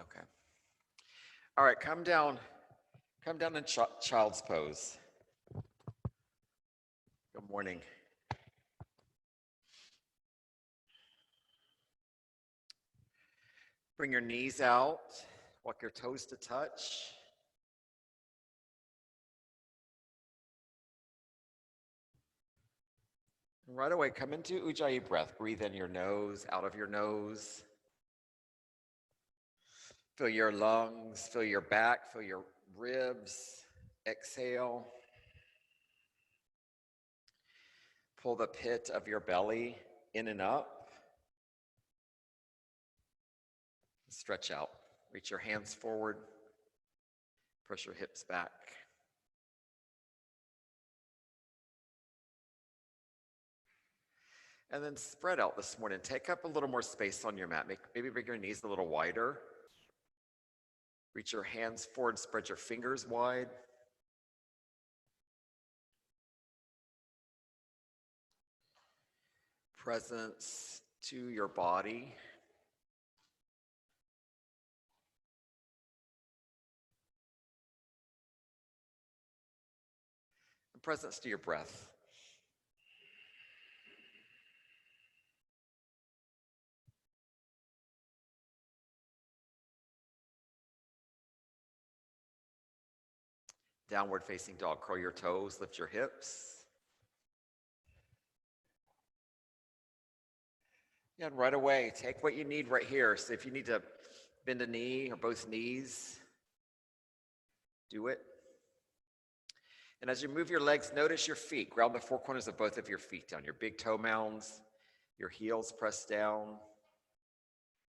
Okay. All right, come down in child's pose. Good morning. Bring your knees out, walk your toes to touch. And right away, come into Ujjayi breath. Breathe in your nose, out of your nose. Fill your lungs, fill your back, fill your ribs. Exhale. Pull the pit of your belly in and up. Stretch out. Reach your hands forward. Press your hips back. And then spread out this morning. Take up a little more space on your mat. Maybe bring your knees a little wider. Reach your hands forward, spread your fingers wide. Presence to your body. And presence to your breath. Downward facing dog. Curl your toes, lift your hips. And right away, take what you need right here. So if you need to bend a knee or both knees, do it. And as you move your legs, notice your feet. Ground the four corners of both of your feet down. Your big toe mounds, your heels pressed down.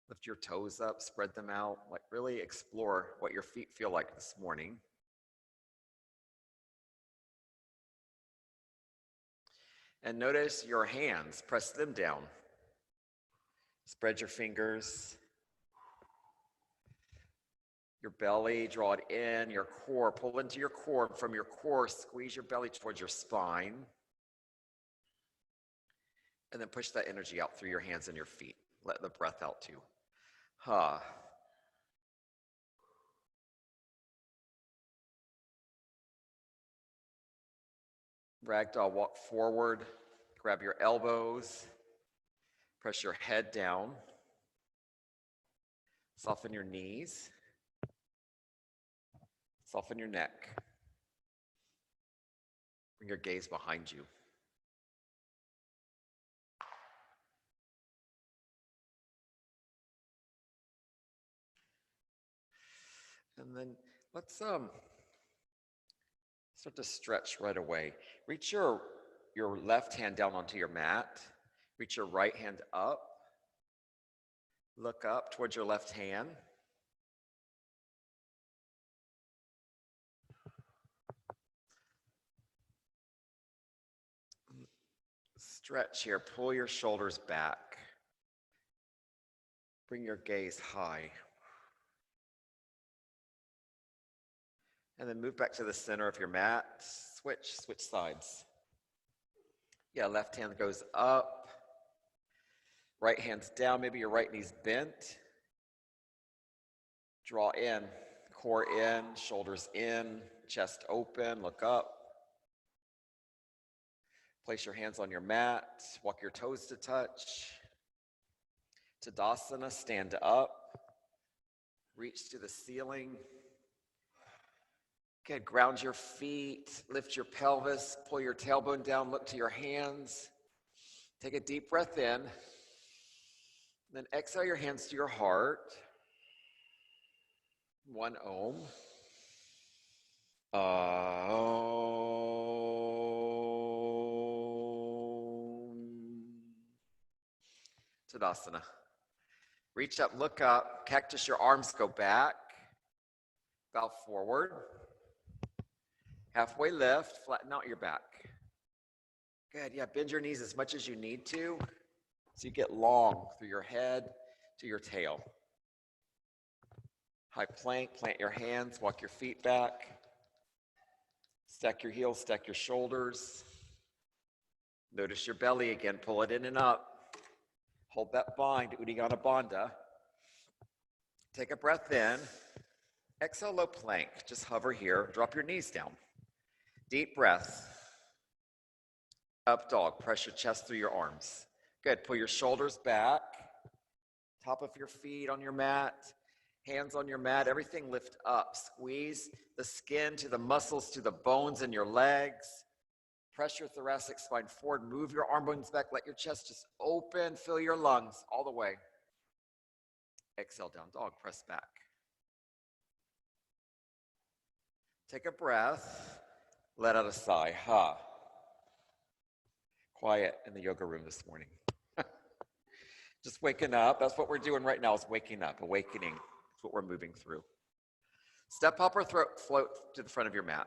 Lift your toes up, spread them out. Like really explore what your feet feel like this morning. And notice your hands, press them down. Spread your fingers. Your belly, draw it in, your core, pull into your core. From your core, squeeze your belly towards your spine. And then push that energy out through your hands and your feet. Let the breath out too. Ragdoll, walk forward, grab your elbows, press your head down, soften your knees, soften your neck, bring your gaze behind you. And then let's start to stretch right away. Reach your left hand down onto your mat. Reach your right hand up. Look up towards your left hand. Stretch here. Pull your shoulders back. Bring your gaze high. And then move back to the center of your mat. Switch sides. Yeah, left hand goes up. Right hand's down. Maybe your right knee's bent. Draw in, core in, shoulders in, chest open, look up. Place your hands on your mat. Walk your toes to touch. Tadasana, stand up. Reach to the ceiling. Good, ground your feet, lift your pelvis, pull your tailbone down, look to your hands. Take a deep breath in. Then exhale your hands to your heart. 1 Om. Tadasana. Reach up, look up, cactus your arms, go back. Bow forward. Halfway lift, flatten out your back. Good, yeah, bend your knees as much as you need to so you get long through your head to your tail. High plank, plant your hands, walk your feet back. Stack your heels, stack your shoulders. Notice your belly again, pull it in and up. Hold that bind, Uddiyana Bandha. Take a breath in. Exhale, low plank. Just hover here. Drop your knees down. Deep breath. Up dog. Press your chest through your arms. Good. Pull your shoulders back. Top of your feet on your mat. Hands on your mat. Everything lift up. Squeeze the skin to the muscles, to the bones in your legs. Press your thoracic spine forward. Move your arm bones back. Let your chest just open. Fill your lungs all the way. Exhale, down dog. Press back. Take a breath. Let out a sigh. Ha. Quiet in the yoga room this morning. Just waking up. That's what we're doing right now, is waking up, awakening. That's what we're moving through. Step up or float to the front of your mat.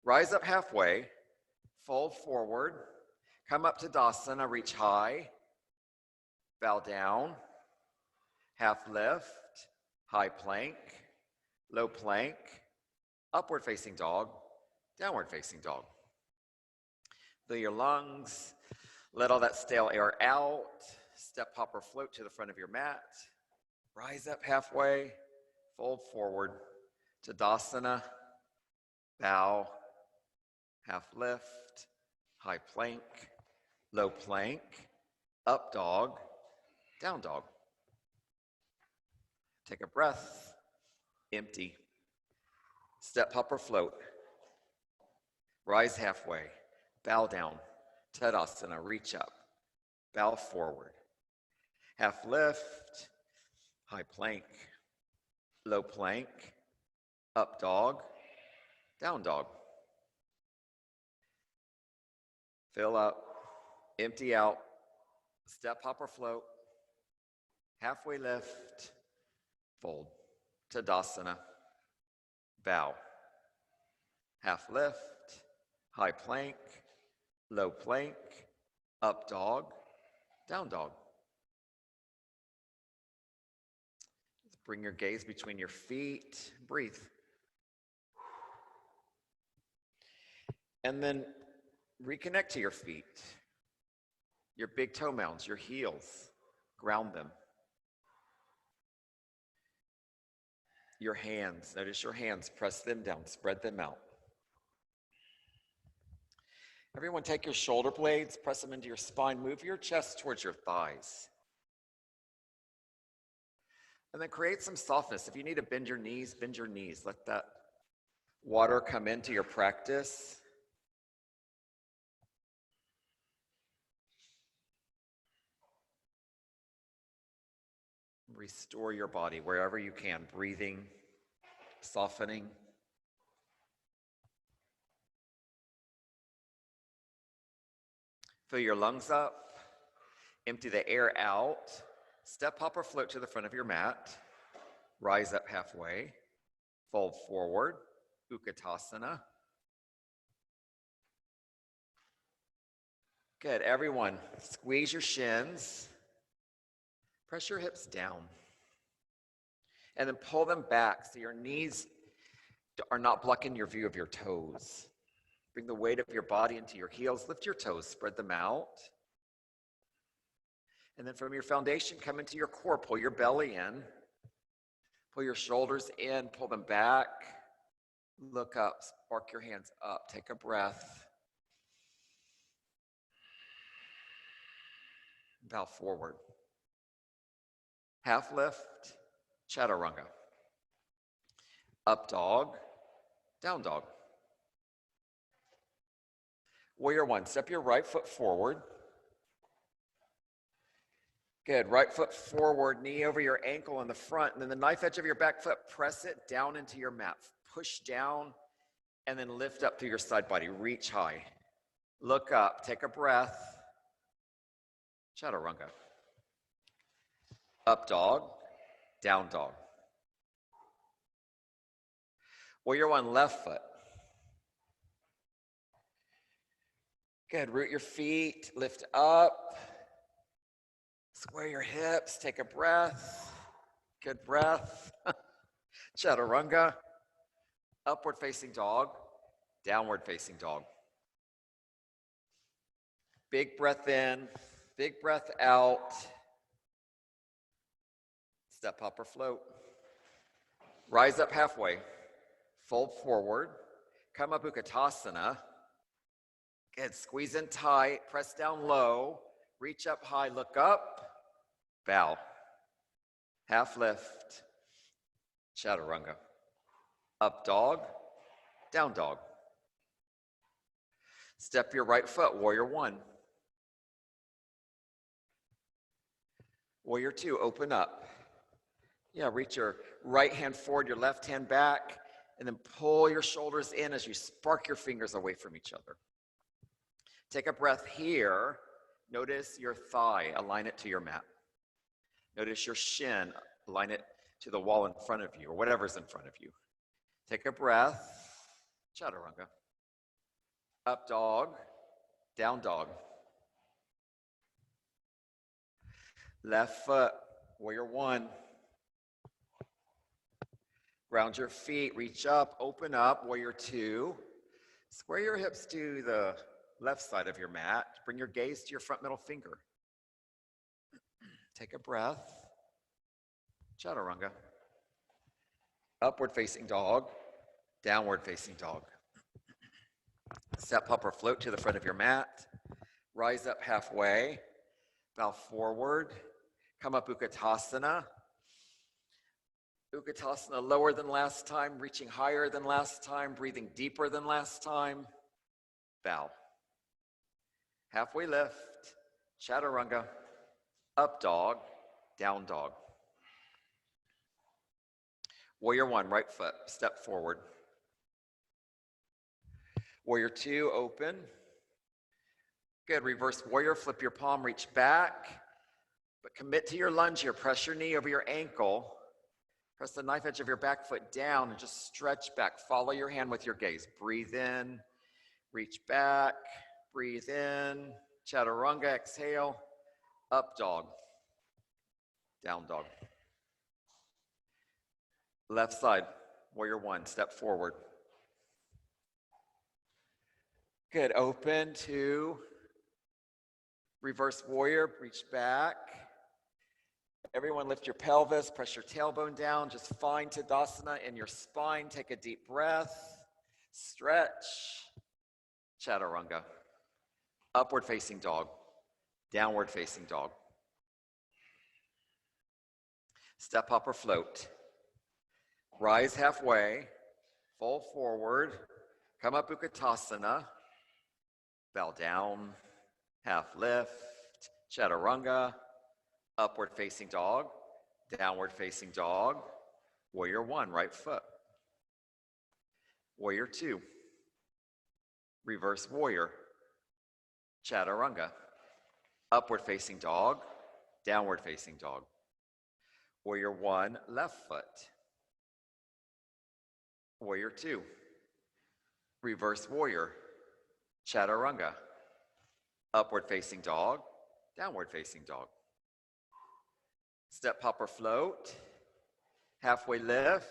Rise up halfway. Fold forward. Come up to Tadasana. Reach high. Bow down. Half lift. High plank. Low plank. Upward facing dog. Downward facing dog. Fill your lungs. Let all that stale air out. Step, hop, or float to the front of your mat. Rise up halfway. Fold forward. Tadasana. Bow. Half lift. High plank. Low plank. Up dog. Down dog. Take a breath. Empty. Step, hop, or float. Rise halfway. Bow down. Tadasana. Reach up. Bow forward. Half lift. High plank. Low plank. Up dog. Down dog. Fill up. Empty out. Step, hop, or float. Halfway lift. Fold. Tadasana. Bow. Half lift. High plank. Low plank. Up dog. Down dog. Bring your gaze between your feet. Breathe. And then reconnect to your feet. Your big toe mounds, your heels. Ground them. Your hands. Notice your hands. Press them down. Spread them out. Everyone, take your shoulder blades. Press them into your spine. Move your chest towards your thighs. And then create some softness. If you need to bend your knees, bend your knees. Let that water come into your practice. Restore your body wherever you can. Breathing, softening. Fill your lungs up. Empty the air out. Step, hop, or float to the front of your mat. Rise up halfway. Fold forward. Utkatasana. Good. Everyone, squeeze your shins. Press your hips down. And then pull them back so your knees are not blocking your view of your toes. Bring the weight of your body into your heels. Lift your toes. Spread them out. And then from your foundation, come into your core. Pull your belly in. Pull your shoulders in. Pull them back. Look up. Spark your hands up. Take a breath. Bow forward. Half lift. Chaturanga. Up dog. Down dog. Warrior one. Step your right foot forward. Good. Right foot forward, knee over your ankle in the front, and then the knife edge of your back foot, press it down into your mat. Push down, and then lift up through your side body. Reach high. Look up. Take a breath. Chaturanga. Up dog. Down dog. Warrior one, left foot. Good. Root your feet. Lift up. Square your hips, take a breath. Good breath. Chaturanga. Upward facing dog. Downward facing dog. Big breath in, big breath out. Step, hop, or float. Rise up halfway, fold forward, come up Bukit. Good, squeeze in tight, press down low, reach up high, look up, bow. Half lift, Chaturanga. Up dog, down dog. Step your right foot, warrior one. Warrior two, open up. Yeah, reach your right hand forward, your left hand back, and then pull your shoulders in as you spark your fingers away from each other. Take a breath here. Notice your thigh, align it to your mat. Notice your shin, align it to the wall in front of you or whatever's in front of you. Take a breath, Chaturanga. Up dog, down dog. Left foot, warrior one. Ground your feet, reach up, open up, warrior two. Square your hips to the left side of your mat. Bring your gaze to your front middle finger. Take a breath. Chaturanga. Upward facing dog, downward facing dog. Step up or float to the front of your mat. Rise up halfway. Bow forward. Come up Utkatasana. Utkatasana lower than last time, reaching higher than last time, breathing deeper than last time. Bow. Halfway lift, Chaturanga, up dog, down dog. Warrior one, right foot, step forward. Warrior two, open. Good, reverse warrior, flip your palm, reach back. But commit to your lunge here, press your knee over your ankle. Press the knife edge of your back foot down and just stretch back. Follow your hand with your gaze. Breathe in, reach back, breathe in. Chaturanga, exhale, up dog, down dog. Left side, warrior one, step forward. Good, open to reverse warrior, reach back. Everyone lift your pelvis, press your tailbone down, just find Tadasana in your spine. Take a deep breath, stretch, Chaturanga. Upward facing dog, downward facing dog. Step up or float. Rise halfway, fold forward, come up Utkatasana, bow down, half lift, Chaturanga. Upward facing dog, downward facing dog. Warrior one, right foot. Warrior two, reverse warrior, Chaturanga. Upward facing dog, downward facing dog. Warrior one, left foot. Warrior two, reverse warrior, Chaturanga. Upward facing dog, downward facing dog. Step hop or float, halfway lift,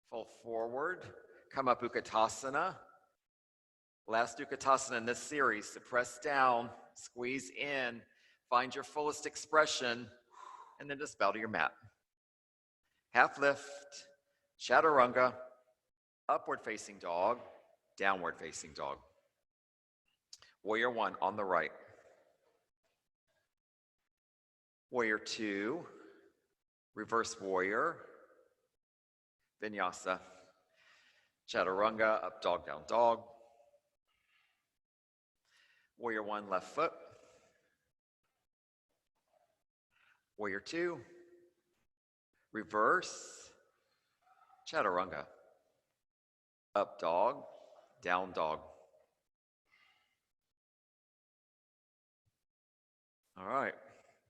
fold forward, come up Utkatasana. Last Utkatasana in this series, to press down, squeeze in, find your fullest expression, and then just bow to your mat. Half lift, Chaturanga, upward facing dog, downward facing dog. Warrior one on the right. Warrior two, reverse warrior, vinyasa, Chaturanga, up dog, down dog. Warrior one, left foot. Warrior two, reverse, Chaturanga, up dog, down dog. All right,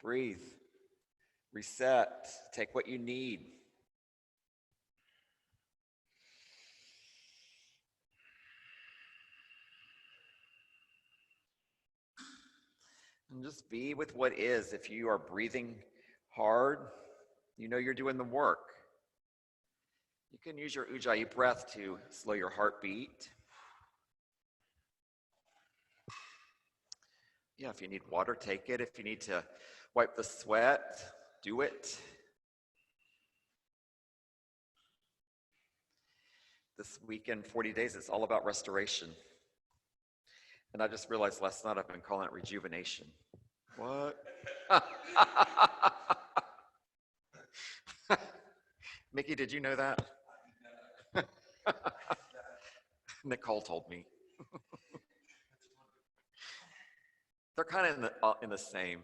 breathe. Reset, take what you need. And just be with what is. If you are breathing hard, you know you're doing the work. You can use your Ujjayi breath to slow your heartbeat. Yeah, if you need water, take it. If you need to wipe the sweat, do it. This weekend, 40 days, it's all about restoration. And I just realized last night I've been calling it rejuvenation. What? Mickey, did you know that? Nicole told me. They're kind of in the same.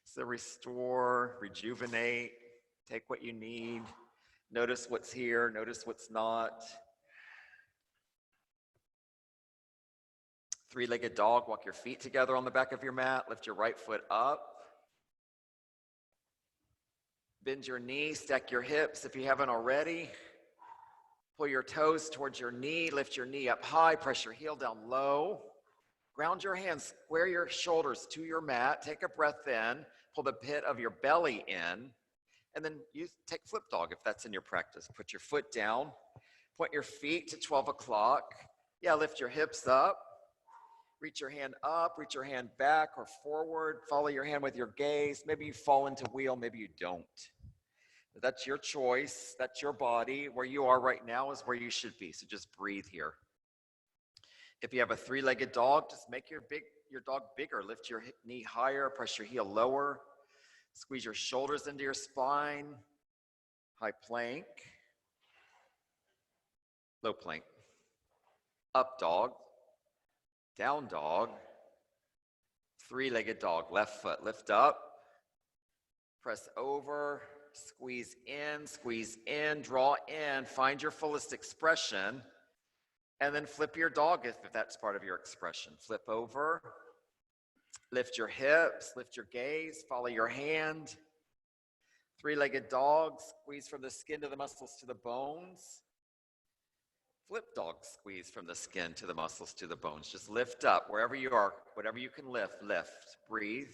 So restore, rejuvenate, take what you need, notice what's here, notice what's not. Three-legged dog, walk your feet together on the back of your mat, lift your right foot up. Bend your knees, stack your hips if you haven't already. Pull your toes towards your knee, lift your knee up high, press your heel down low. Ground your hands, square your shoulders to your mat, take a breath in, pull the pit of your belly in, and then take flip dog if that's in your practice. Put your foot down, point your feet to 12 o'clock. Yeah, lift your hips up, reach your hand up, reach your hand back or forward, follow your hand with your gaze. Maybe you fall into wheel, maybe you don't. But that's your choice, that's your body. Where you are right now is where you should be, so just breathe here. If you have a three-legged dog, just make your dog bigger. Lift your knee higher, press your heel lower. Squeeze your shoulders into your spine. High plank. Low plank. Up dog. Down dog. Three-legged dog. Left foot, lift up. Press over. Squeeze in, draw in. Find your fullest expression. And then flip your dog if that's part of your expression. Flip over, lift your hips, lift your gaze, follow your hand. Three-legged dog, squeeze from the skin to the muscles to the bones. Flip dog, squeeze from the skin to the muscles to the bones. Just lift up wherever you are, whatever you can lift, breathe.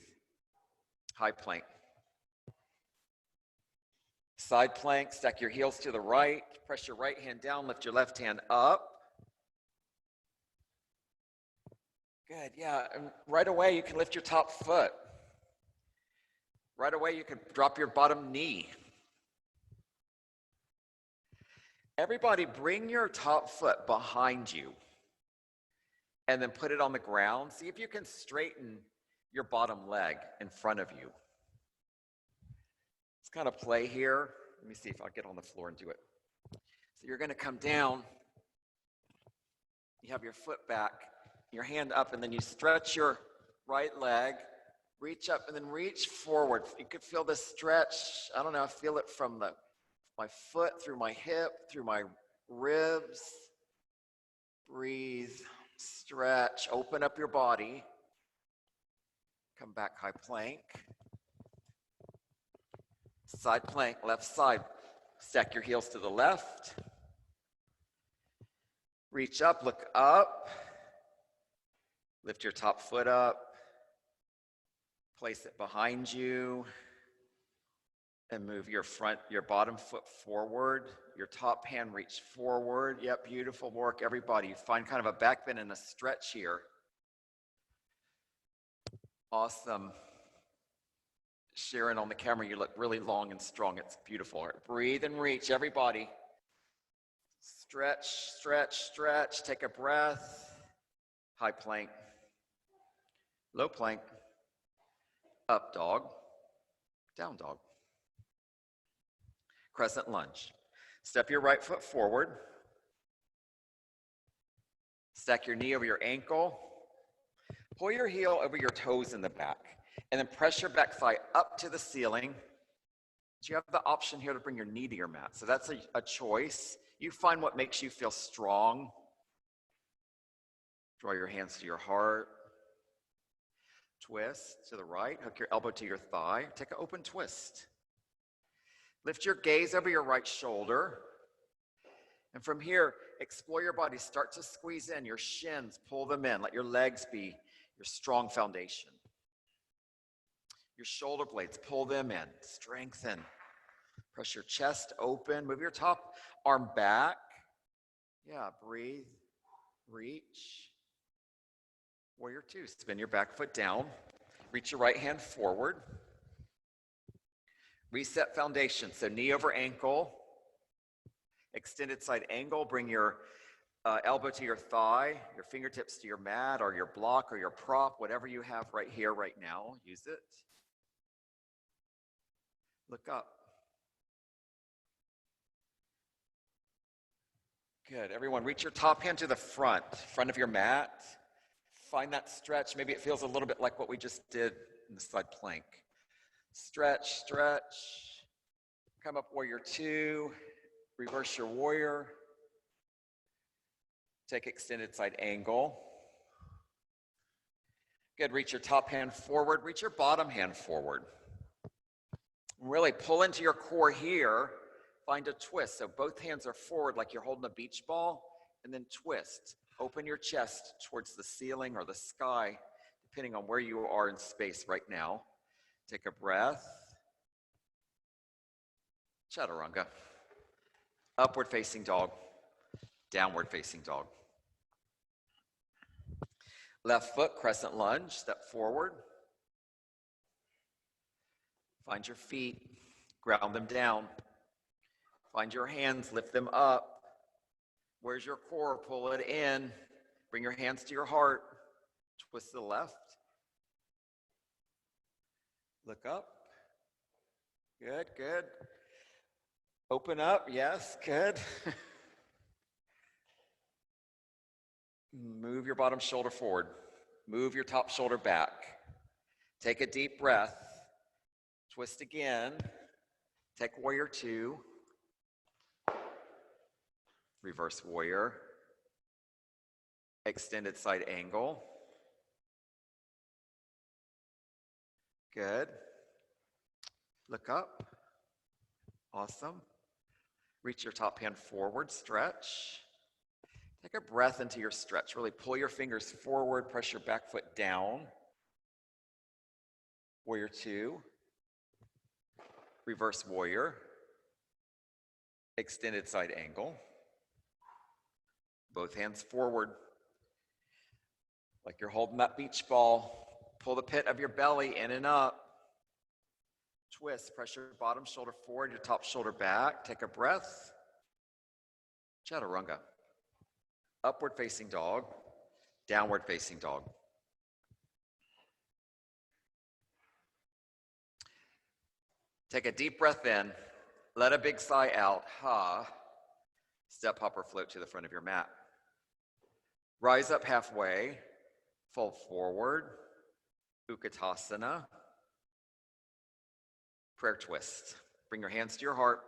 High plank. Side plank, stack your heels to the right, press your right hand down, lift your left hand up. Good, yeah, and right away you can lift your top foot. Right away you can drop your bottom knee. Everybody bring your top foot behind you and then put it on the ground. See if you can straighten your bottom leg in front of you. Let's kind of play here. Let me see if I'll get on the floor and do it. So you're gonna come down. You have your foot back. Your hand up, and then you stretch your right leg, reach up, and then reach forward. You could feel the stretch. I don't know, I feel it from my foot, through my hip, through my ribs. Breathe, stretch, open up your body. Come back, high plank. Side plank, left side. Stack your heels to the left. Reach up, look up. Lift your top foot up, place it behind you, and move your bottom foot forward, your top hand reach forward. Yep, beautiful work, everybody. You find kind of a back bend and a stretch here. Awesome. Sharon, on the camera, you look really long and strong. It's beautiful. All right, breathe and reach, everybody. Stretch, stretch, stretch. Take a breath. High plank. Low plank, up dog, down dog. Crescent lunge. Step your right foot forward. Stack your knee over your ankle. Pull your heel over your toes in the back. And then press your back thigh up to the ceiling. So you have the option here to bring your knee to your mat. So that's a choice. You find what makes you feel strong. Draw your hands to your heart. Twist to the right, hook your elbow to your thigh, take an open twist. Lift your gaze over your right shoulder. And from here, explore your body. Start to squeeze in your shins, pull them in. Let your legs be your strong foundation. Your shoulder blades, pull them in, strengthen. Press your chest open, move your top arm back. Yeah, breathe, reach. Warrior two, spin your back foot down, reach your right hand forward. Reset foundation, so knee over ankle. Extended side angle, bring your elbow to your thigh, your fingertips to your mat or your block or your prop, whatever you have right here, right now, use it. Look up. Good, everyone, reach your top hand to the front of your mat. Find that stretch. Maybe it feels a little bit like what we just did in the side plank. Stretch, stretch. Come up warrior two. Reverse your warrior. Take extended side angle. Good, reach your top hand forward. Reach your bottom hand forward. Really pull into your core here. Find a twist. So both hands are forward like you're holding a beach ball, and then twist. Open your chest towards the ceiling or the sky, depending on where you are in space right now. Take a breath. Chaturanga. Upward facing dog. Downward facing dog. Left foot, crescent lunge, step forward. Find your feet, ground them down. Find your hands, lift them up. Where's your core? Pull it in. Bring your hands to your heart. Twist to the left. Look up. Good, good. Open up, yes, good. Move your bottom shoulder forward. Move your top shoulder back. Take a deep breath. Twist again. Take warrior two. Reverse warrior. Extended side angle. Good. Look up. Awesome. Reach your top hand forward, stretch. Take a breath into your stretch. Really pull your fingers forward, press your back foot down. Warrior two. Reverse warrior. Extended side angle. Both hands forward. Like you're holding that beach ball. Pull the pit of your belly in and up. Twist, press your bottom shoulder forward, your top shoulder back. Take a breath. Chaturanga. Upward facing dog, downward facing dog. Take a deep breath in. Let a big sigh out. Ha. Step, hop, or float to the front of your mat. Rise up halfway. Fold forward. Utkatasana. Prayer twist. Bring your hands to your heart.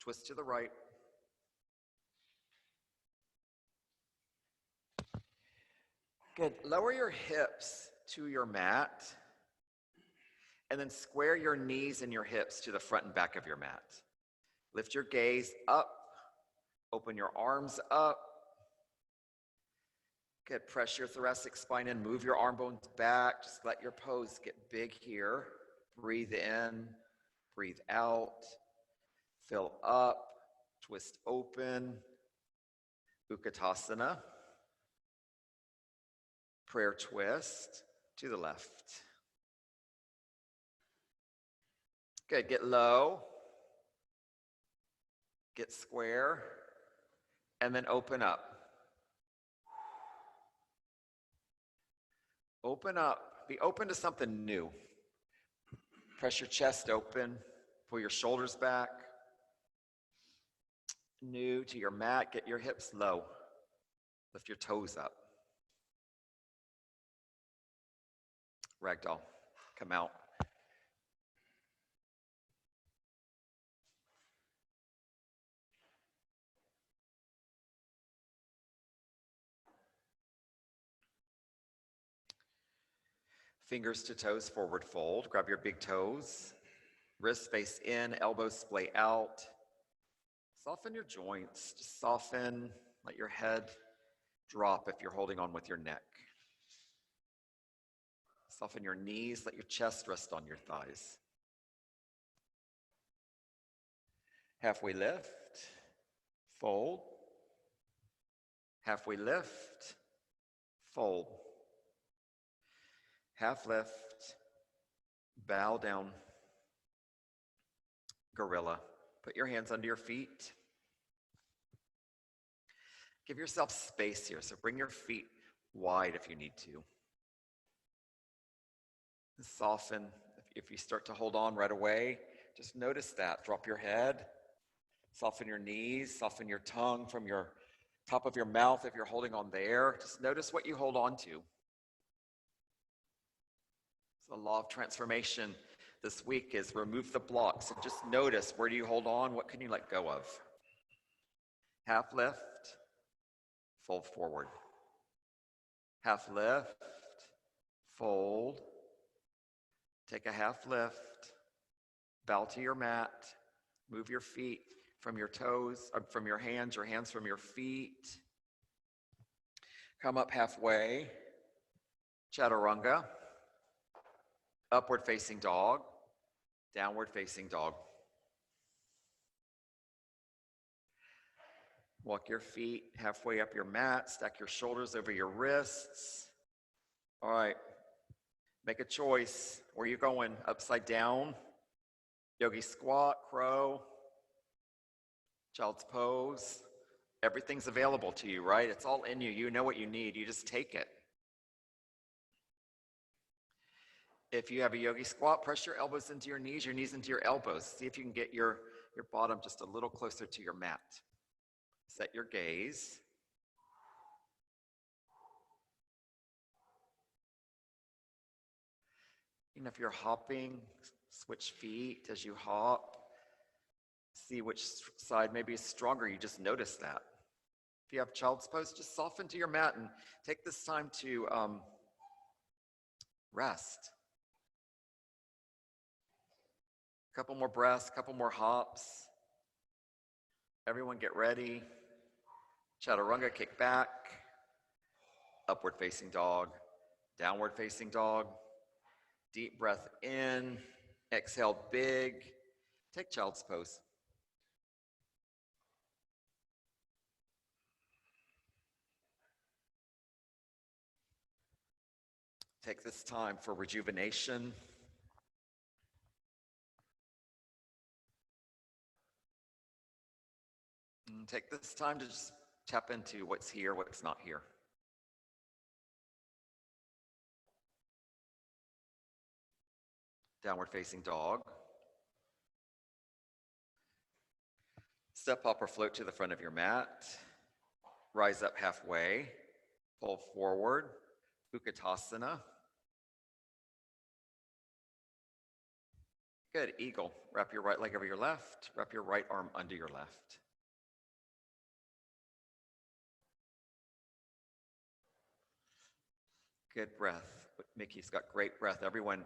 Twist to the right. Good. Lower your hips to your mat. And then square your knees and your hips to the front and back of your mat. Lift your gaze up. Open your arms up. Good. Press your thoracic spine in. Move your arm bones back. Just let your pose get big here. Breathe in. Breathe out. Fill up. Twist open. Utkatasana. Prayer twist to the left. Good. Get low. Get square. And then open up. Open up. Be open to something new. Press your chest open. Pull your shoulders back. New to your mat. Get your hips low. Lift your toes up. Ragdoll. Come out. Fingers to toes, forward fold. Grab your big toes. Wrists face in, elbows splay out. Soften your joints. Just soften. Let your head drop if you're holding on with your neck. Soften your knees. Let your chest rest on your thighs. Halfway lift. Fold. Halfway lift. Fold. Half lift, bow down, gorilla. Put your hands under your feet. Give yourself space here, so bring your feet wide if you need to. Soften. If you start to hold on right away, just notice that. Drop your head, soften your knees, soften your tongue from your top of your mouth if you're holding on there. Just notice what you hold on to. So the law of transformation this week is remove the blocks and just notice, where do you hold on? What can you let go of? Half lift, fold forward. Half lift, fold. Take a half lift, bow to your mat, move your feet from your toes, from your hands from your feet. Come up halfway, chaturanga, upward facing dog, downward facing dog. Walk your feet halfway up your mat, stack your shoulders over your wrists. All right. Make a choice. Where are you going? Upside down, Yogi Squat, crow, child's pose. Everything's available to you, right? It's all in you. You know what you need. You just take it. If you have a Yogi Squat, press your elbows into your knees into your elbows. See if you can get your bottom just a little closer to your mat. Set your gaze. And if you're hopping, switch feet as you hop. See which side maybe is stronger. You just notice that. If you have child's pose, just soften to your mat and take this time to rest. A couple more breaths, a couple more hops. Everyone get ready. Chaturanga, kick back. Upward facing dog. Downward facing dog. Deep breath in. Exhale big. Take child's pose. Take this time for rejuvenation. And take this time to just tap into what's here, what's not here. Downward facing dog. Step up or float to the front of your mat. Rise up halfway. Pull forward. Bukit. Good. Eagle. Wrap your right leg over your left. Wrap your right arm under your left. Good breath. Mickey's got great breath. Everyone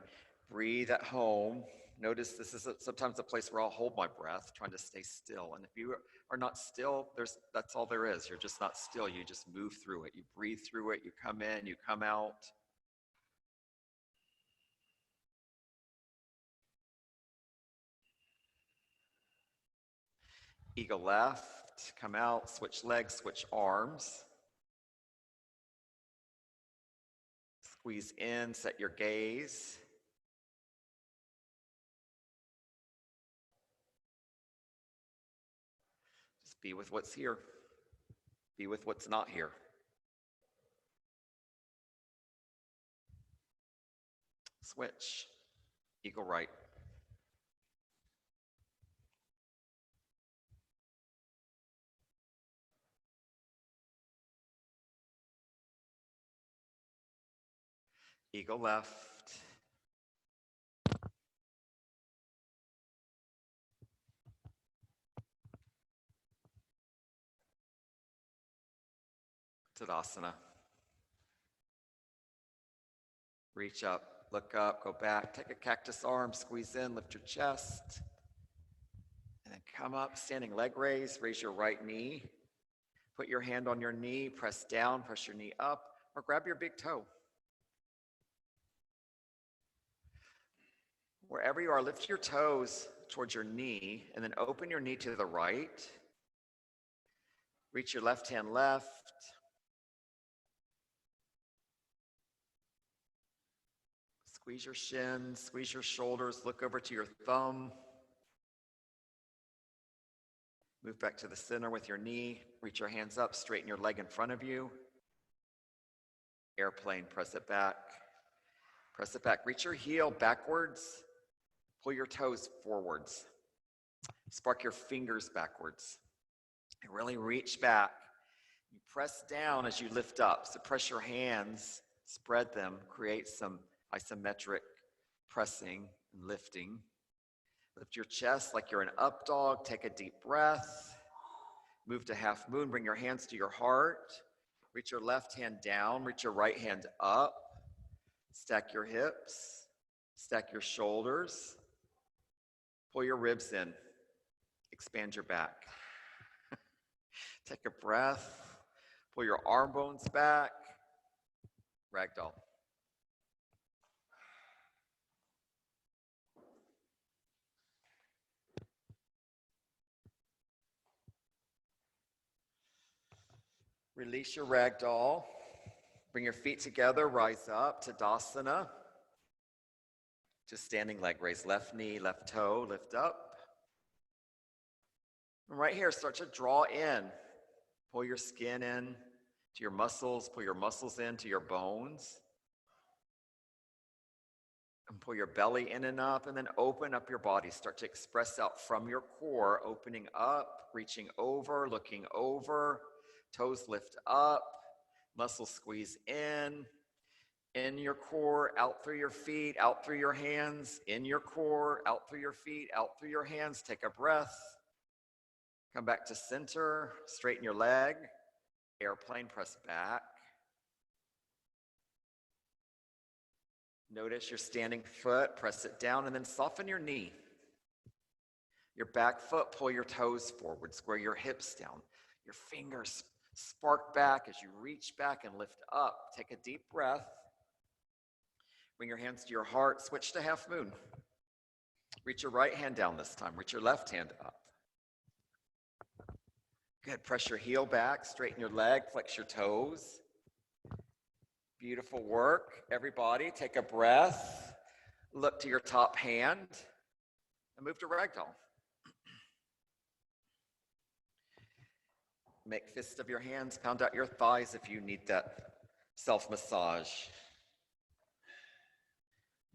breathe at home. Notice this is sometimes a place where I'll hold my breath, trying to stay still. And if you are not still, that's all there is. You're just not still. You just move through it. You breathe through it. You come in, you come out. Eagle left, come out, switch legs, switch arms. Squeeze in, set your gaze. Just be with what's here. Be with what's not here. Switch. Eagle right. Eagle left. Tadasana. Reach up, look up, go back, take a cactus arm, squeeze in, lift your chest. And then come up, standing leg raise, raise your right knee. Put your hand on your knee, press down, press your knee up, or grab your big toe. Wherever you are, lift your toes towards your knee, and then open your knee to the right. Reach your left hand left. Squeeze your shins, squeeze your shoulders, look over to your thumb. Move back to the center with your knee. Reach your hands up, straighten your leg in front of you. Airplane, press it back. Press it back. Reach your heel backwards. Pull your toes forwards. Spark your fingers backwards. And really reach back. You press down as you lift up. So press your hands, spread them, create some isometric pressing and lifting. Lift your chest like you're an up dog. Take a deep breath. Move to half moon. Bring your hands to your heart. Reach your left hand down. Reach your right hand up. Stack your hips. Stack your shoulders. Pull your ribs in. Expand your back. Take a breath. Pull your arm bones back. Ragdoll. Release your ragdoll. Bring your feet together, rise up, Tadasana. To standing leg raise, left knee, left toe, lift up. And right here, start to draw in. Pull your skin in to your muscles, pull your muscles into your bones. And pull your belly in and up, and then open up your body. Start to express out from your core, opening up, reaching over, looking over. Toes lift up, muscles squeeze in your core, out through your feet, out through your hands, in your core, out through your feet, out through your hands. Take a breath. Come back to center, straighten your leg. Airplane, press back. Notice your standing foot, press it down, and then soften your knee. Your back foot, pull your toes forward, square your hips down. Your fingers spark back as you reach back and lift up. Take a deep breath. Bring your hands to your heart. Switch to half moon. Reach your right hand down this time. Reach your left hand up. Good. Press your heel back. Straighten your leg. Flex your toes. Beautiful work. Everybody, take a breath. Look to your top hand. And move to ragdoll. Make fists of your hands, pound out your thighs if you need that self-massage.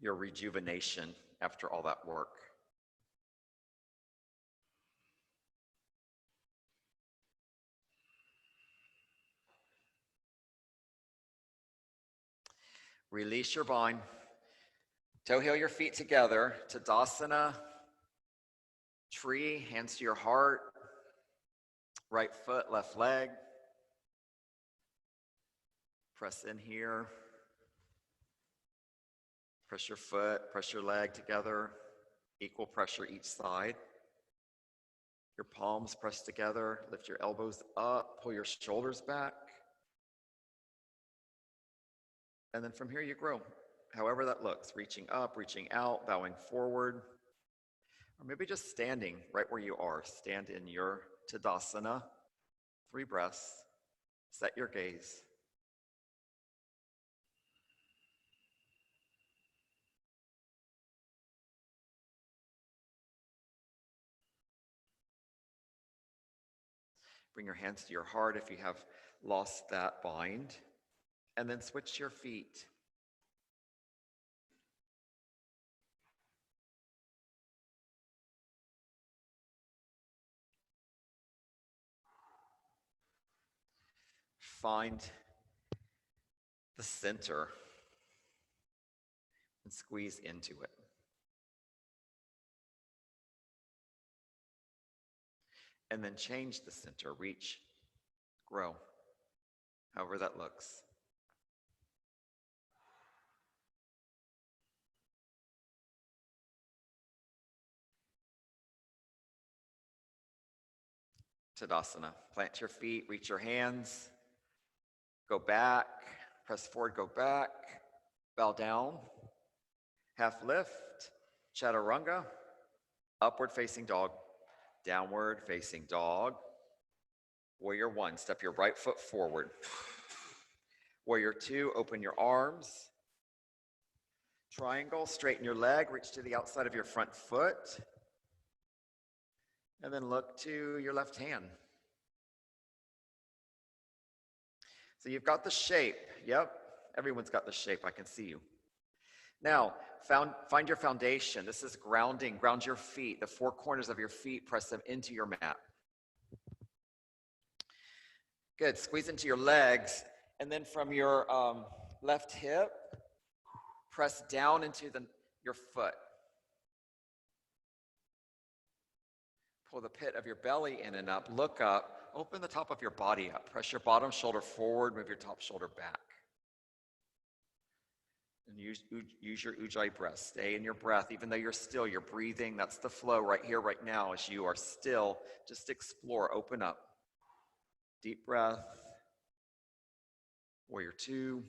Your rejuvenation after all that work. Release your bind. Toe heel your feet together. Tadasana. Tree, hands to your heart. Right foot, left leg. Press in here. Press your foot, press your leg together. Equal pressure each side. Your palms press together. Lift your elbows up. Pull your shoulders back. And then from here you grow. However that looks. Reaching up, reaching out, bowing forward. Or maybe just standing right where you are. Stand in your Tadasana. 3 breaths. Set your gaze. Bring your hands to your heart if you have lost that bind. And then switch your feet. Find the center and squeeze into it. And then change the center, reach, grow, however that looks. Tadasana. Plant your feet, reach your hands, go back, press forward, go back, bow down, half lift, chaturanga, upward facing dog, downward facing dog, warrior 1, step your right foot forward. Warrior 2, open your arms. Triangle, straighten your leg, reach to the outside of your front foot. And then look to your left hand. So you've got the shape. Yep, everyone's got the shape. I can see you. Now, find your foundation. This is grounding. Ground your feet. The four corners of your feet, press them into your mat. Good. Squeeze into your legs. And then from your left hip, press down into your foot. Pull the pit of your belly in and up. Look up. Open the top of your body up. Press your bottom shoulder forward. Move your top shoulder back. And use your Ujjayi breath. Stay in your breath. Even though you're still, you're breathing. That's the flow right here, right now. As you are still, just explore. Open up. Deep breath. Warrior two.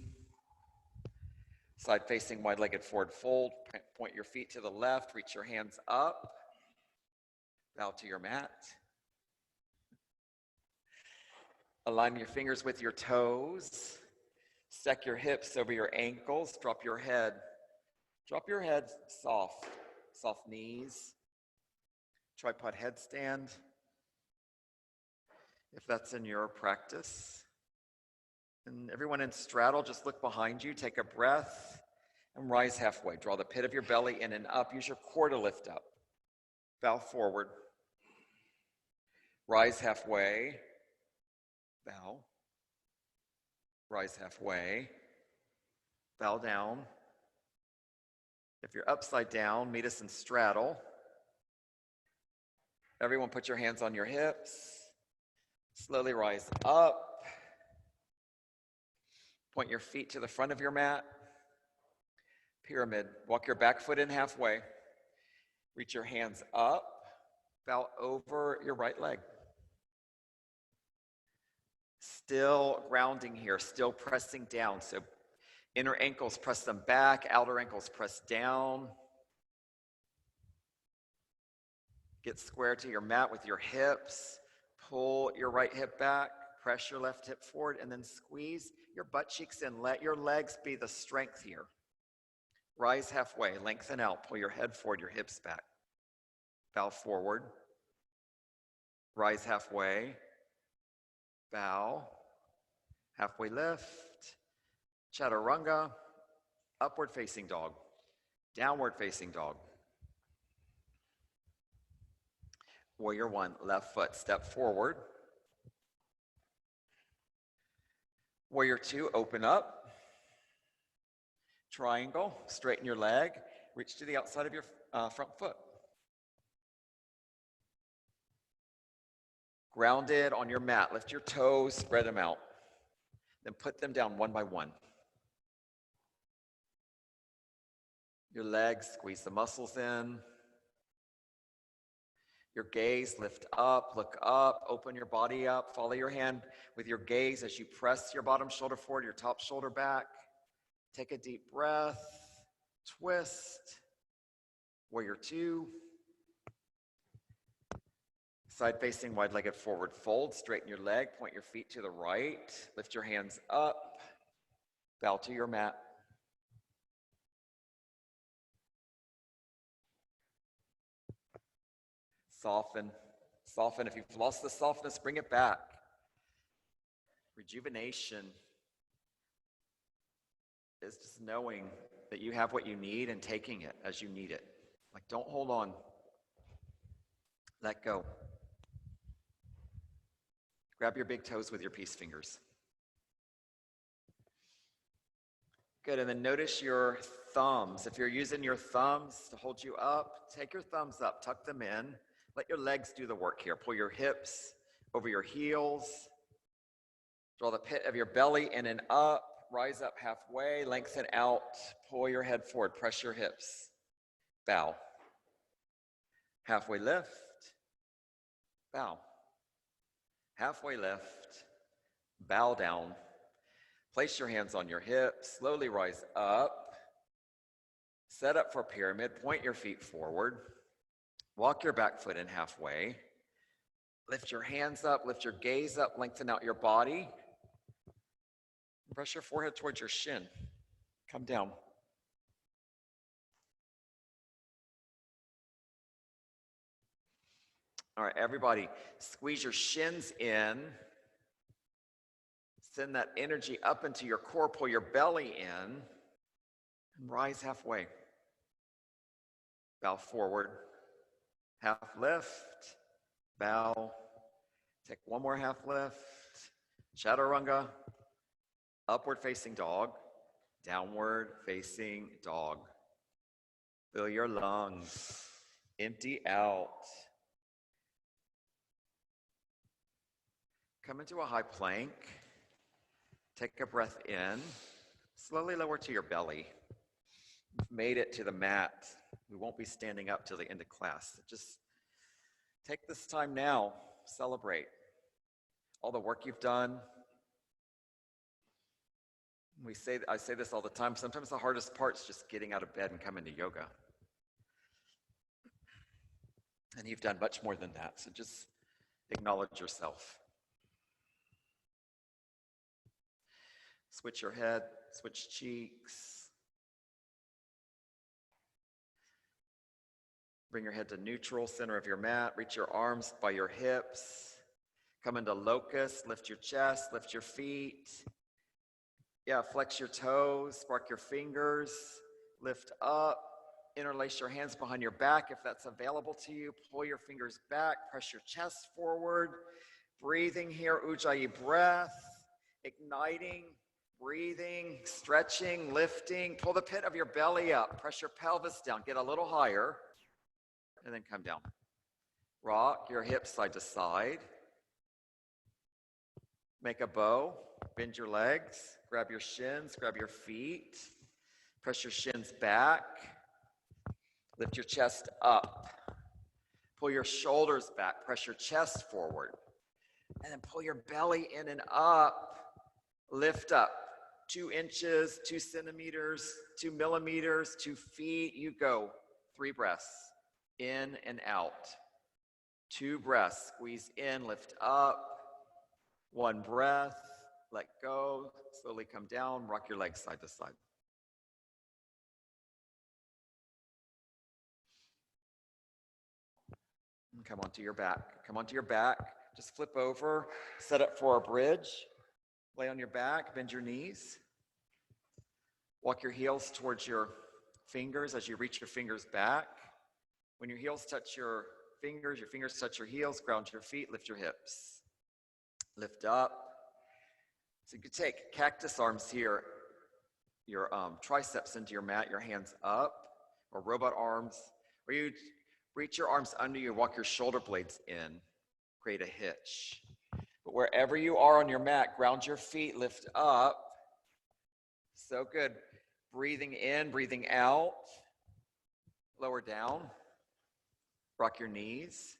Side facing, wide-legged forward fold. Point your feet to the left. Reach your hands up. Bow to your mat. Align your fingers with your toes. Stack your hips over your ankles. Drop your head. Drop your head soft. Soft knees. Tripod headstand. If that's in your practice. And everyone in straddle, just look behind you. Take a breath and rise halfway. Draw the pit of your belly in and up. Use your core to lift up. Bow forward. Rise halfway. Bow. Rise halfway. Bow down. If you're upside down, meet us in straddle. Everyone put your hands on your hips. Slowly rise up. Point your feet to the front of your mat. Pyramid. Walk your back foot in halfway. Reach your hands up. Bow over your right leg. Still grounding here, still pressing down. So inner ankles, press them back. Outer ankles, press down. Get square to your mat with your hips. Pull your right hip back. Press your left hip forward and then squeeze your butt cheeks in. Let your legs be the strength here. Rise halfway, lengthen out. Pull your head forward, your hips back. Bow forward. Rise halfway. Bow. Halfway lift. Chaturanga. Upward facing dog. Downward facing dog. Warrior one, left foot, step forward. Warrior two, open up. Triangle, straighten your leg. Reach to the outside of your front foot. Grounded on your mat. Lift your toes, spread them out. Then put them down one by one. Your legs, squeeze the muscles in. Your gaze, lift up, look up, open your body up. Follow your hand with your gaze as you press your bottom shoulder forward, your top shoulder back. Take a deep breath. Twist. Warrior two. Side facing, wide-legged forward fold. Straighten your leg, point your feet to the right. Lift your hands up. Bow to your mat. Soften. Soften. If you've lost the softness, bring it back. Rejuvenation is just knowing that you have what you need and taking it as you need it. Like, don't hold on. Let go. Grab your big toes with your peace fingers. Good, and then notice your thumbs. If you're using your thumbs to hold you up, take your thumbs up, tuck them in. Let your legs do the work here. Pull your hips over your heels. Draw the pit of your belly in and up. Rise up halfway, lengthen out. Pull your head forward, press your hips. Bow. Halfway lift. Bow. Halfway lift. Bow down. Place your hands on your hips. Slowly rise up. Set up for pyramid. Point your feet forward. Walk your back foot in halfway. Lift your hands up. Lift your gaze up. Lengthen out your body. Press your forehead towards your shin. Come down. All right, everybody, squeeze your shins in. Send that energy up into your core, pull your belly in, and rise halfway. Bow forward, half lift, bow, take one more half lift, chaturanga, upward facing dog, downward facing dog. Fill your lungs, empty out. Come into a high plank. Take a breath in. Slowly lower to your belly. You've made it to the mat. We won't be standing up till the end of class. Just take this time now. Celebrate all the work you've done. I say this all the time. Sometimes the hardest part is just getting out of bed and coming to yoga. And you've done much more than that. So just acknowledge yourself. Switch your head, switch cheeks. Bring your head to neutral, center of your mat. Reach your arms by your hips. Come into locust, lift your chest, lift your feet. Yeah, flex your toes, spark your fingers, lift up. Interlace your hands behind your back if that's available to you. Pull your fingers back, press your chest forward. Breathing here, Ujjayi breath, igniting. Breathing, stretching, lifting. Pull the pit of your belly up. Press your pelvis down. Get a little higher. And then come down. Rock your hips side to side. Make a bow. Bend your legs. Grab your shins. Grab your feet. Press your shins back. Lift your chest up. Pull your shoulders back. Press your chest forward. And then pull your belly in and up. Lift up. 2 inches, 2 centimeters, 2 millimeters, 2 feet. You go. 3 breaths. In and out. 2 breaths. Squeeze in, lift up. 1 breath. Let go. Slowly come down. Rock your legs side to side. And come onto your back. Come onto your back. Just flip over. Set up for a bridge. Lay on your back. Bend your knees. Walk your heels towards your fingers as you reach your fingers back. When your heels touch your fingers touch your heels, ground your feet, lift your hips. Lift up. So you could take cactus arms here, your triceps into your mat, your hands up, or robot arms, or you reach your arms under you, walk your shoulder blades in, create a hitch. But wherever you are on your mat, ground your feet, lift up. So good. Breathing in, breathing out. Lower down. Rock your knees.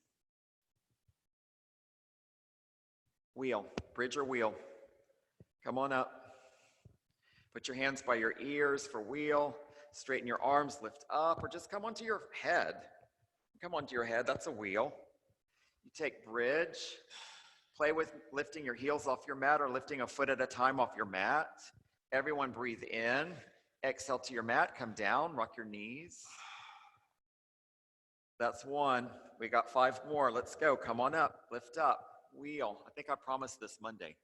Wheel, bridge or wheel. Come on up. Put your hands by your ears for wheel. Straighten your arms, lift up, or just come onto your head. Come onto your head, that's a wheel. You take bridge. Play with lifting your heels off your mat or lifting a foot at a time off your mat. Everyone breathe in. Exhale to your mat, come down, rock your knees. That's 1. We got 5 more. Let's go. Come on up, lift up, wheel. I think I promised this Monday.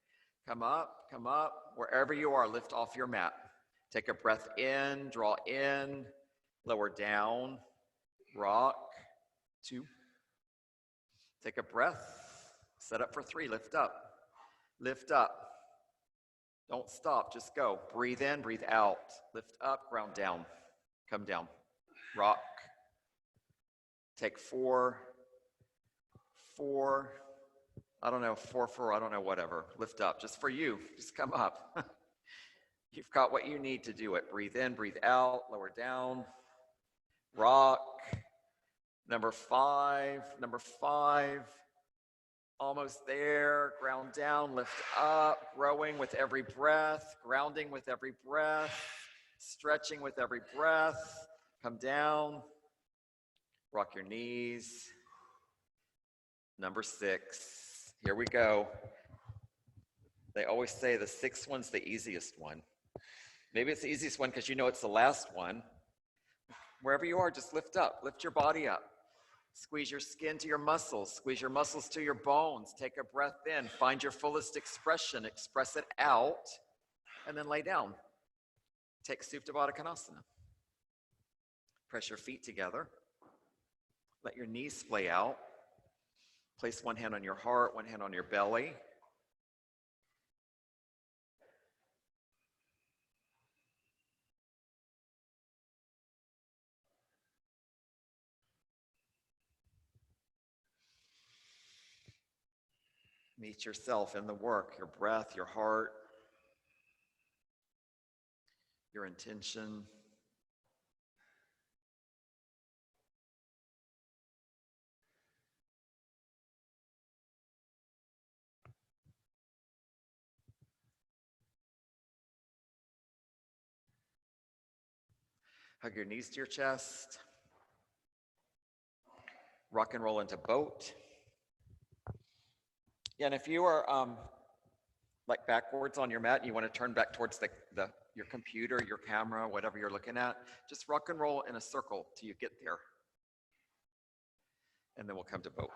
Come up, wherever you are, lift off your mat. Take a breath in, draw in, lower down, rock, 2. Take a breath, set up for 3, lift up, lift up. Don't stop, just go. Breathe in, breathe out. Lift up, ground down. Come down. Rock. Take 4. I don't know, 4, I don't know, whatever. Lift up, just for you. Just come up. You've got what you need to do it. Breathe in, breathe out, lower down. Rock. Number 5. Almost there, ground down, lift up, growing with every breath, grounding with every breath, stretching with every breath. Come down, rock your knees. Number 6, here we go. They always say the 6th one's the easiest one. Maybe it's the easiest one because you know it's the last one. Wherever you are, just lift up, lift your body up. Squeeze your skin to your muscles. Squeeze your muscles to your bones. Take a breath in. Find your fullest expression. Express it out. And then lay down. Take Supta Baddha Konasana. Press your feet together. Let your knees splay out. Place one hand on your heart, one hand on your belly. Meet yourself in the work, your breath, your heart, your intention. Hug your knees to your chest. Rock and roll into boat. Yeah, and if you are like backwards on your mat and you want to turn back towards your computer, your camera, whatever you're looking at, just rock and roll in a circle till you get there. And then we'll come to boat.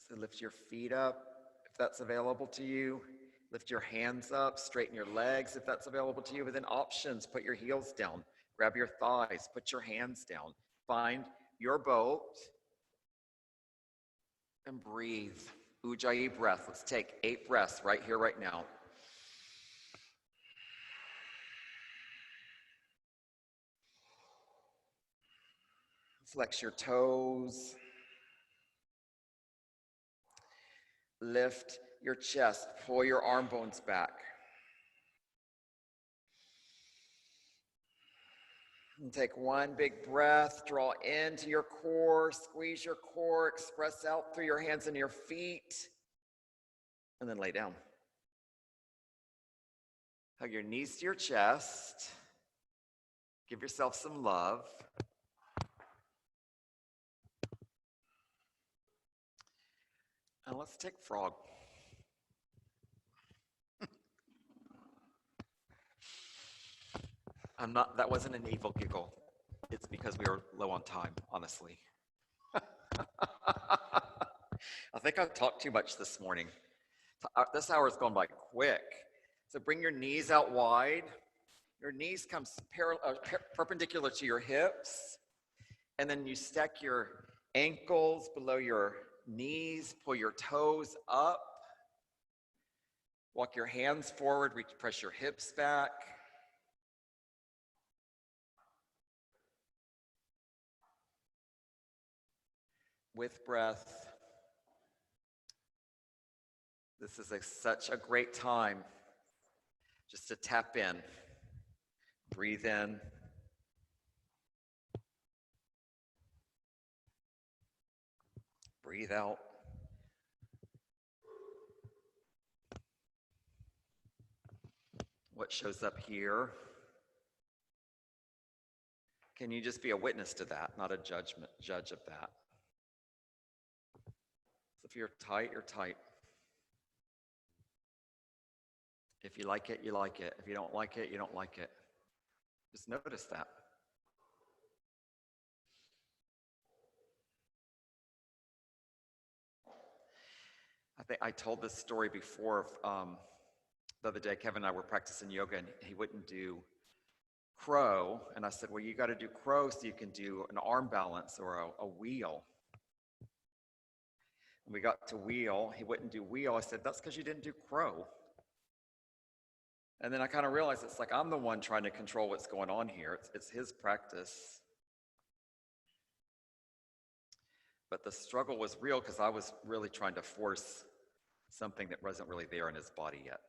So lift your feet up if that's available to you. Lift your hands up, straighten your legs if that's available to you. But then options, put your heels down, grab your thighs, put your hands down. Find your boat and breathe. Ujjayi breath. Let's take 8 breaths right here, right now. Flex your toes. Lift your chest. Pull your arm bones back. And take one big breath. Draw into your core. Squeeze your core. Express out through your hands and your feet. And then lay down. Hug your knees to your chest. Give yourself some love. And let's take frog. That wasn't an evil giggle. It's because we were low on time, honestly. I think I've talked too much this morning. This hour has gone by quick. So bring your knees out wide. Your knees come perpendicular to your hips. And then you stack your ankles below your knees. Pull your toes up. Walk your hands forward. Press your hips back. With breath. This is such a great time just to tap in. Breathe in. Breathe out. What shows up here? Can you just be a witness to that, not a judge of that? So if you're tight, you're tight. If you like it, you like it. If you don't like it, you don't like it. Just notice that. I think I told this story before. The other day, Kevin and I were practicing yoga, and he wouldn't do crow. And I said, well, you got to do crow so you can do an arm balance or a wheel. And we got to wheel. He wouldn't do wheel. I said, that's because you didn't do crow. And then I kind of realized it's like I'm the one trying to control what's going on here. It's his practice. But the struggle was real because I was really trying to force something that wasn't really there in his body yet.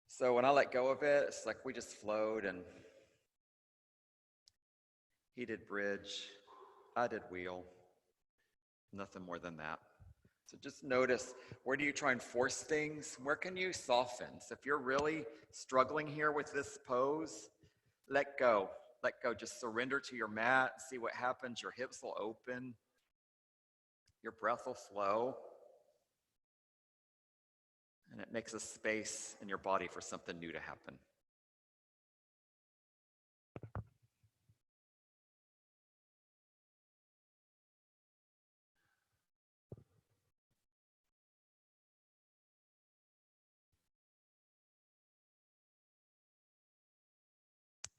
So when I let go of it, it's like we just flowed, and he did bridge, I did wheel, nothing more than that. So just notice, where do you try and force things? Where can you soften? So if you're really struggling here with this pose, let go. Let go. Just surrender to your mat. See what happens. Your hips will open. Your breath will flow. And it makes a space in your body for something new to happen.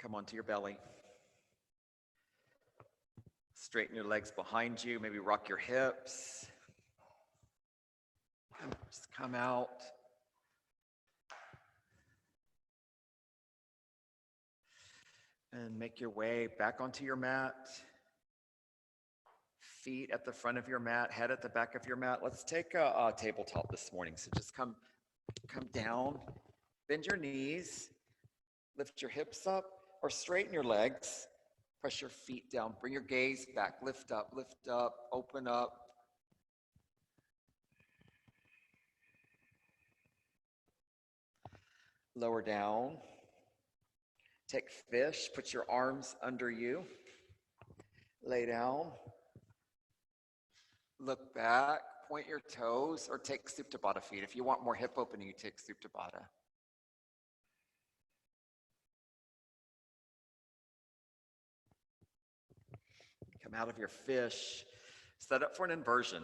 Come onto your belly. Straighten your legs behind you. Maybe rock your hips. Just come out. And make your way back onto your mat. Feet at the front of your mat, head at the back of your mat. Let's take a tabletop this morning. So just come down, bend your knees, lift your hips up, or straighten your legs. Press your feet down, bring your gaze back, lift up, open up. Lower down. Take fish, put your arms under you. Lay down. Look back, point your toes, or take Supta Baddha feet. If you want more hip opening, you take Supta Baddha. Come out of your fish. Set up for an inversion.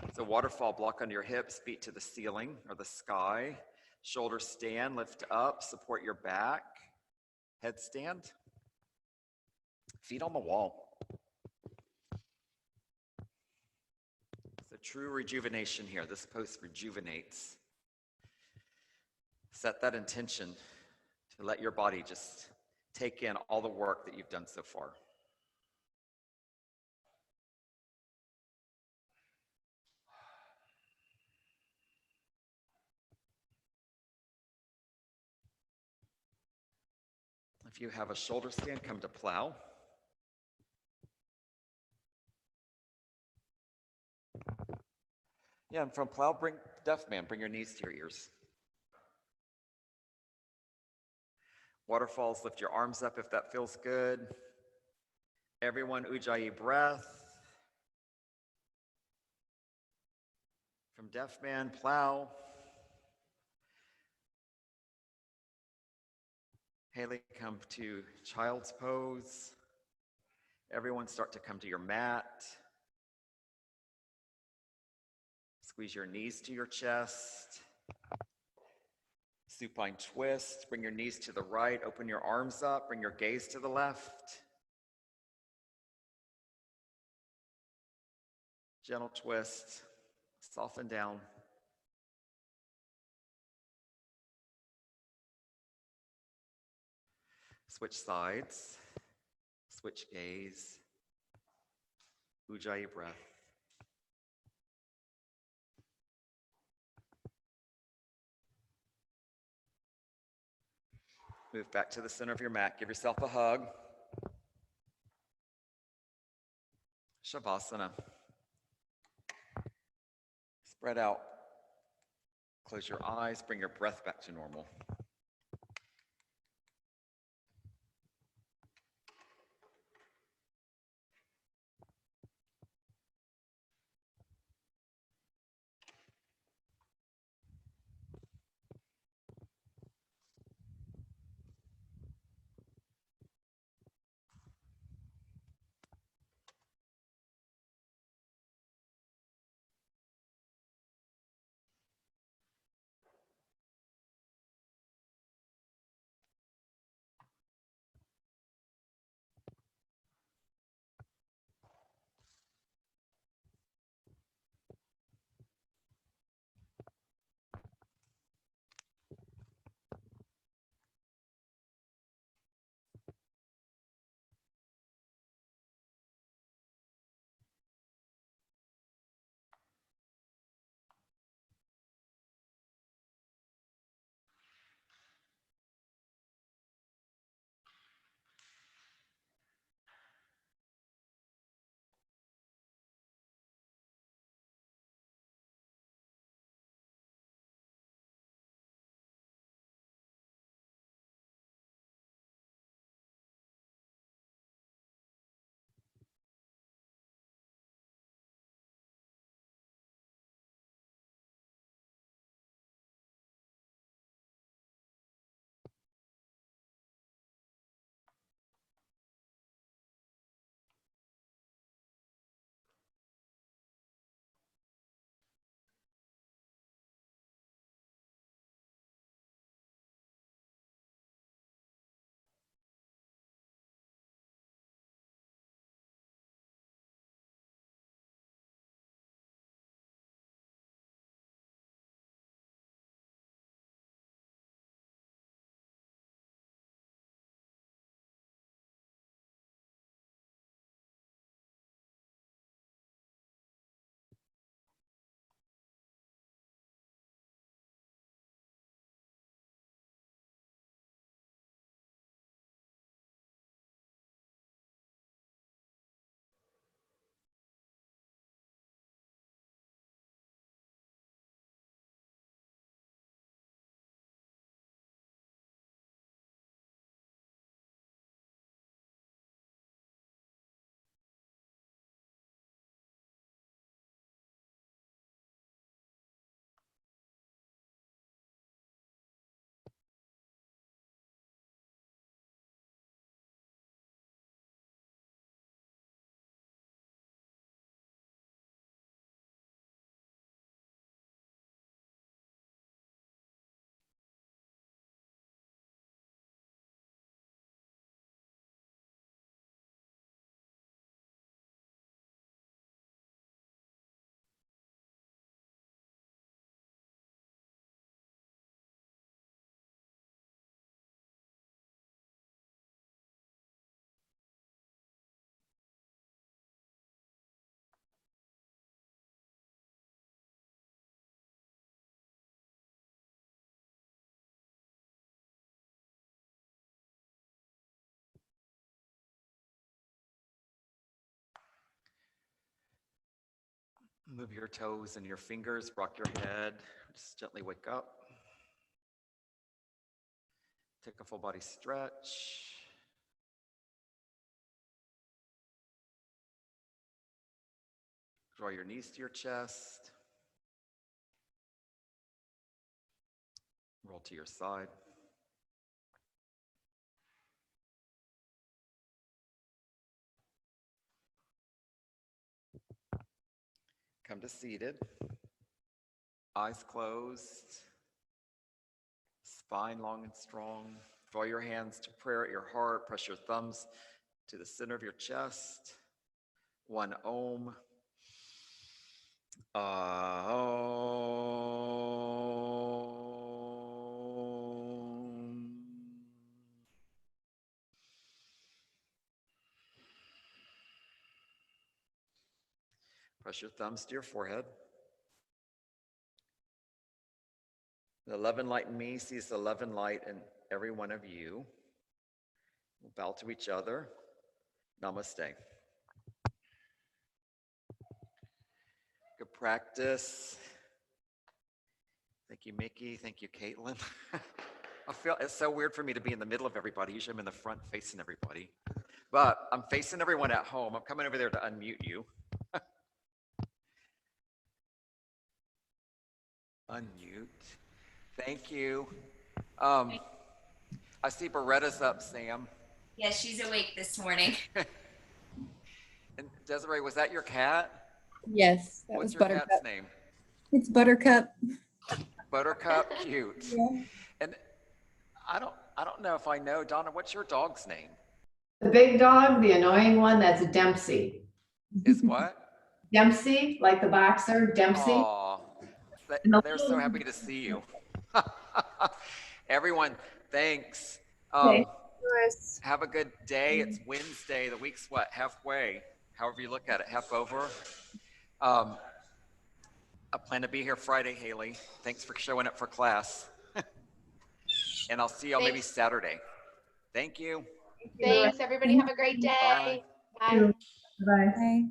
It's a waterfall, block under your hips, feet to the ceiling or the sky. Shoulders stand, lift up, support your back. Headstand. Feet on the wall. It's a true rejuvenation here. This pose rejuvenates. Set that intention to let your body just take in all the work that you've done so far. If you have a shoulder stand, come to plow. Yeah, and from plow, bring deaf man, bring your knees to your ears. Waterfalls, lift your arms up if that feels good. Everyone, Ujjayi breath. From deaf man, plow. Haley, come to child's pose. Everyone start to come to your mat. Squeeze your knees to your chest. Supine twist. Bring your knees to the right. Open your arms up. Bring your gaze to the left. Gentle twist. Soften down. Switch sides. Switch gaze. Ujjayi breath. Move back to the center of your mat. Give yourself a hug. Shavasana. Spread out. Close your eyes. Bring your breath back to normal. Move your toes and your fingers, rock your head. Just gently wake up. Take a full body stretch. Draw your knees to your chest. Roll to your side. Come to seated. Eyes closed. Spine long and strong. Draw your hands to prayer at your heart. Press your thumbs to the center of your chest. One Om. Om. Press your thumbs to your forehead. The love and light in me sees the love and light in every one of you. We'll bow to each other. Namaste. Good practice. Thank you, Mickey. Thank you, Caitlin. I feel it's so weird for me to be in the middle of everybody. Usually I'm in the front facing everybody. But I'm facing everyone at home. I'm coming over there to unmute you. Unmute. Thank you. I see Beretta's up, Sam. Yeah, she's awake this morning. And Desiree, was that your cat? Yes, that What's was your Buttercup. cat's name? It's Buttercup. Buttercup, cute. Yeah. And I don't know if I know, Donna, what's your dog's name? The big dog, the annoying one, that's Dempsey. Is what? Dempsey, like the boxer, Dempsey. Aw, they're so happy to see you. Everyone, thanks. Have a good day. It's Wednesday. The week's what? Halfway. However you look at it, half over. I plan to be here Friday, Haley. Thanks for showing up for class. And I'll see y'all maybe Saturday. Thank you. Thanks, everybody. Have a great day. Bye. Bye. Bye. Bye.